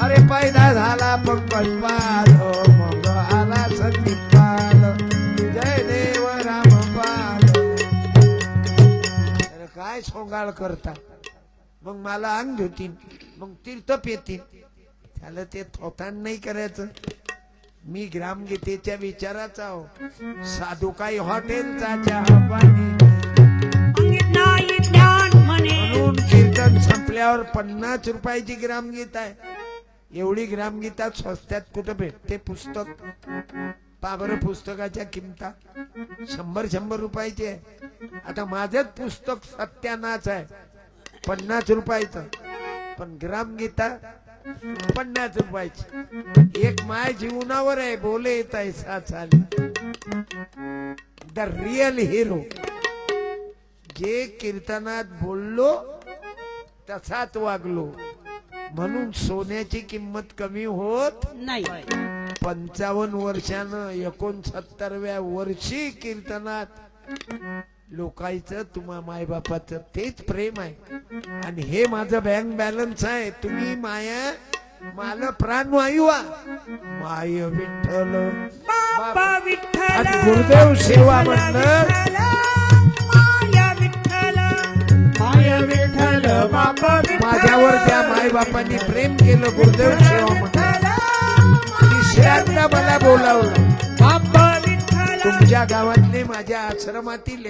अरे पैदा झाला पंकजपाल मग आला सत्यपाल. जय देव रामपाल. काय सोंगाळ करता? मग मला अंग धुतील, मग तीर्थ पेतील. त्याला ते थोतान नाही करायचं. मी ग्रामगीतेच्या विचाराचा आहो. साधू काही हॉटेलचा चहा पाणी. म्हणून कीर्तन संपल्यावर 50 रुपयाची ग्रामगीत आहे. एवढी ग्रामगीता स्वस्त्यात कुठं भेटते? पुस्तक पाबर पुस्तकाच्या किमता 100 रुपयाची आहे. आता माझंच पुस्तक सत्यानाच आहे 50 रुपयाचं, पण ग्रामगीता 50 रुपयाची. एक माय जीवनावर आहे. बोले तैसा चाले. The real hero. जे कीर्तनात बोललो तसाच वागलो, म्हणून सोन्याची किंमत कमी होत नाही. 55 वर्षानं 69व्या वर्षी कीर्तनात लोकांचं तुम्हा मायबापाचं तेच प्रेम आहे. आणि हे माझं बँक बॅलन्स आहे. तुम्ही माया मला प्राणवायू आ माय विठ्ठल बाप्पा विठ्ठल आणि गुरुदेव सेवा म्हणलं माया विठ्ठल माय विठ्ठल बाप्पा माझ्यावर त्या मायबापांनी प्रेम केलं. गुरुदेव सेवा म्हणलं तिसऱ्यांदा मला बोलावलं. बाप्पा विठ्ठल तुमच्या गावातले माझ्या आश्रमातील